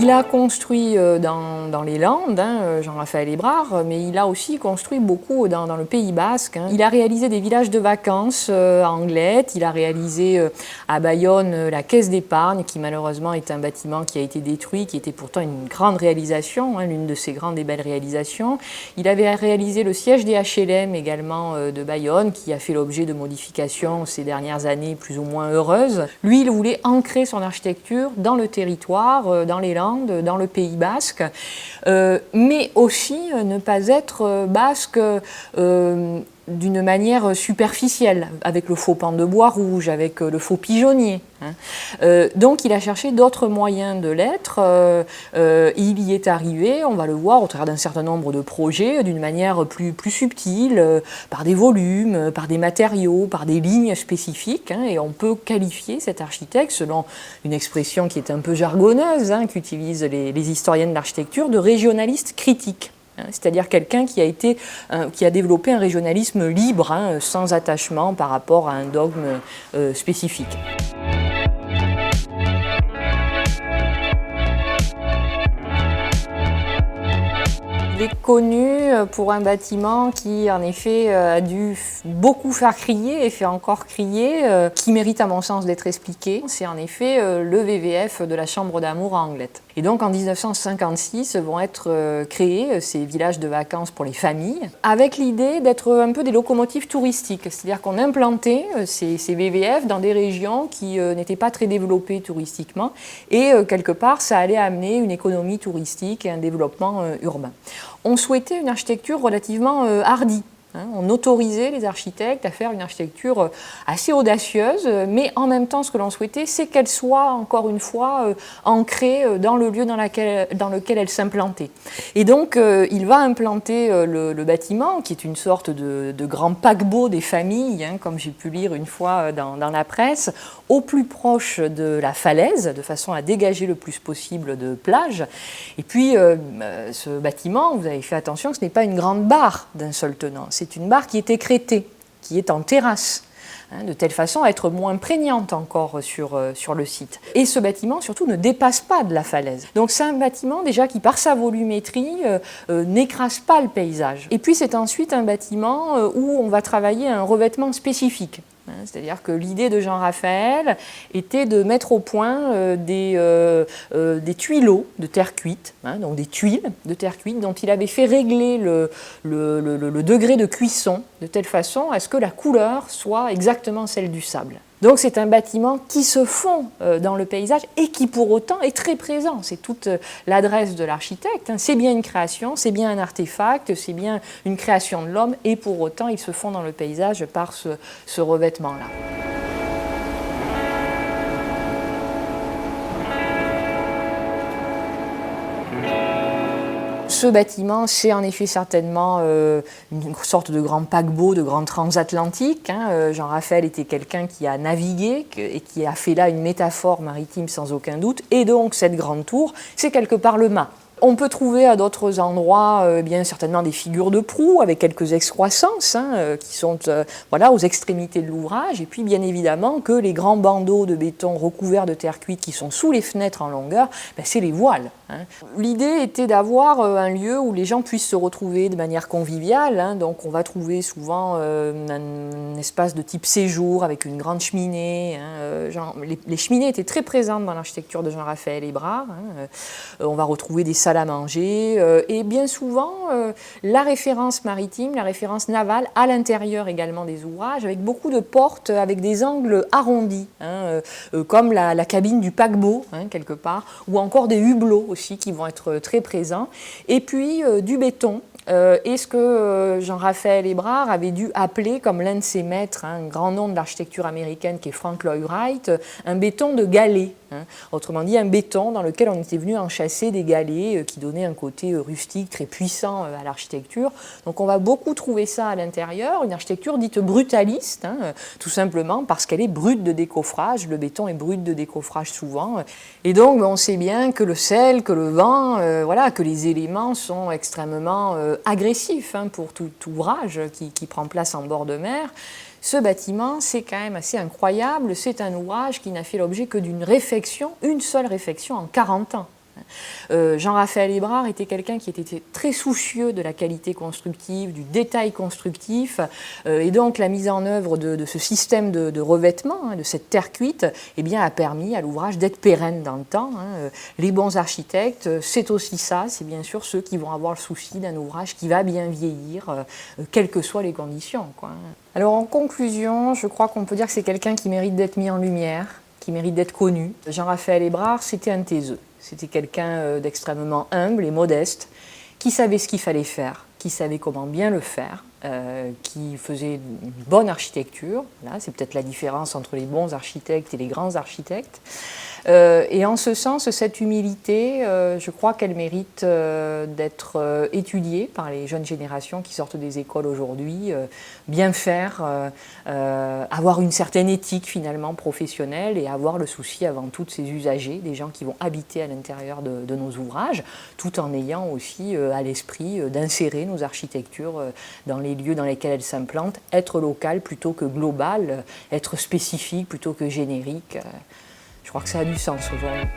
Il a construit dans les Landes, Jean-Raphaël Hébrard, mais il a aussi construit beaucoup dans le Pays Basque. Il a réalisé des villages de vacances à Anglet, il a réalisé à Bayonne la Caisse d'épargne, qui malheureusement est un bâtiment qui a été détruit, qui était pourtant une grande réalisation, l'une de ses grandes et belles réalisations. Il avait réalisé le siège des HLM également de Bayonne, qui a fait l'objet de modifications ces dernières années plus ou moins heureuses. Lui, il voulait ancrer son architecture dans le territoire, dans les Landes, dans le Pays Basque, mais aussi ne pas être basque d'une manière superficielle, avec le faux pan de bois rouge, avec le faux pigeonnier. Donc il a cherché d'autres moyens de l'être, il y est arrivé, on va le voir au travers d'un certain nombre de projets, d'une manière plus subtile, par des volumes, par des matériaux, par des lignes spécifiques, et on peut qualifier cet architecte, selon une expression qui est un peu jargonneuse, qu'utilisent les historiens de l'architecture, de régionaliste critique. C'est-à-dire quelqu'un qui a développé un régionalisme libre, sans attachement par rapport à un dogme spécifique. Il est connu pour un bâtiment qui, en effet, a dû beaucoup faire crier et fait encore crier, qui mérite, à mon sens, d'être expliqué. C'est en effet le VVF de la Chambre d'amour à Anglet. Et donc, en 1956, vont être créés ces villages de vacances pour les familles, avec l'idée d'être un peu des locomotives touristiques. C'est-à-dire qu'on implantait ces VVF dans des régions qui n'étaient pas très développées touristiquement, et quelque part, ça allait amener une économie touristique et un développement urbain. On souhaitait une architecture relativement hardie. On autorisait les architectes à faire une architecture assez audacieuse, mais en même temps, ce que l'on souhaitait, c'est qu'elle soit, encore une fois, ancrée dans le lieu dans lequel elle s'implantait. Et donc, il va implanter le bâtiment, qui est une sorte de grand paquebot des familles, comme j'ai pu lire une fois dans la presse, au plus proche de la falaise, de façon à dégager le plus possible de plage. Et puis, ce bâtiment, vous avez fait attention, ce n'est pas une grande barre d'un seul tenant. C'est une barre qui est écrêtée, qui est en terrasse, de telle façon à être moins prégnante encore sur le site. Et ce bâtiment, surtout, ne dépasse pas de la falaise. Donc c'est un bâtiment déjà qui, par sa volumétrie, n'écrase pas le paysage. Et puis c'est ensuite un bâtiment où on va travailler un revêtement spécifique. C'est-à-dire que l'idée de Jean-Raphaël était de mettre au point des tuyaux de terre cuite, donc des tuiles de terre cuite dont il avait fait régler le degré de cuisson de telle façon à ce que la couleur soit exactement celle du sable. Donc c'est un bâtiment qui se fond dans le paysage et qui pour autant est très présent. C'est toute l'adresse de l'architecte. C'est bien une création, c'est bien un artefact, c'est bien une création de l'homme et pour autant il se fond dans le paysage par ce revêtement-là. Ce bâtiment, c'est en effet certainement une sorte de grand paquebot, de grand transatlantique. Jean-Raphaël était quelqu'un qui a navigué et qui a fait là une métaphore maritime sans aucun doute. Et donc cette grande tour, c'est quelque part le mât. On peut trouver à d'autres endroits bien certainement des figures de proue avec quelques excroissances qui sont aux extrémités de l'ouvrage et puis bien évidemment que les grands bandeaux de béton recouverts de terre cuite qui sont sous les fenêtres en longueur, c'est les voiles. L'idée était d'avoir un lieu où les gens puissent se retrouver de manière conviviale, donc on va trouver souvent un espace de type séjour avec une grande cheminée. Les cheminées étaient très présentes dans l'architecture de Jean-Raphaël Hébrard. On va retrouver des salles à manger et bien souvent la référence maritime, la référence navale à l'intérieur également des ouvrages avec beaucoup de portes avec des angles arrondis comme la cabine du paquebot quelque part ou encore des hublots aussi qui vont être très présents et puis du béton. Et ce que Jean-Raphaël Hébrard avait dû appeler, comme l'un de ses maîtres, un grand nom de l'architecture américaine qui est Frank Lloyd Wright, un béton de galets. Autrement dit, un béton dans lequel on était venu enchasser des galets qui donnaient un côté rustique très puissant à l'architecture. Donc on va beaucoup trouver ça à l'intérieur, une architecture dite brutaliste, tout simplement parce qu'elle est brute de décoffrage. Le béton est brut de décoffrage souvent. Et donc on sait bien que le sel, que le vent, que les éléments sont extrêmement agressif pour tout ouvrage qui prend place en bord de mer. Ce bâtiment, c'est quand même assez incroyable. C'est un ouvrage qui n'a fait l'objet que d'une réfection, une seule réfection en 40 ans. Jean-Raphaël Hébrard était quelqu'un qui était très soucieux de la qualité constructive, du détail constructif, et donc la mise en œuvre de ce système de revêtement, de cette terre cuite, eh bien, a permis à l'ouvrage d'être pérenne dans le temps. Les bons architectes, c'est aussi ça, c'est bien sûr ceux qui vont avoir le souci d'un ouvrage qui va bien vieillir, quelles que soient les conditions, quoi. Alors en conclusion, je crois qu'on peut dire que c'est quelqu'un qui mérite d'être mis en lumière, qui mérite d'être connu. Jean-Raphaël Hébrard, c'était un taiseux. C'était quelqu'un d'extrêmement humble et modeste, qui savait ce qu'il fallait faire, qui savait comment bien le faire, qui faisait une bonne architecture. Là, c'est peut-être la différence entre les bons architectes et les grands architectes. Et en ce sens, cette humilité, je crois qu'elle mérite d'être étudiée par les jeunes générations qui sortent des écoles aujourd'hui, bien faire, avoir une certaine éthique finalement professionnelle et avoir le souci avant tout de ces usagers, des gens qui vont habiter à l'intérieur de nos ouvrages, tout en ayant aussi à l'esprit d'insérer nos architectures dans les lieux dans lesquels elles s'implantent, être local plutôt que global, être spécifique plutôt que générique. Je crois que ça a du sens aujourd'hui.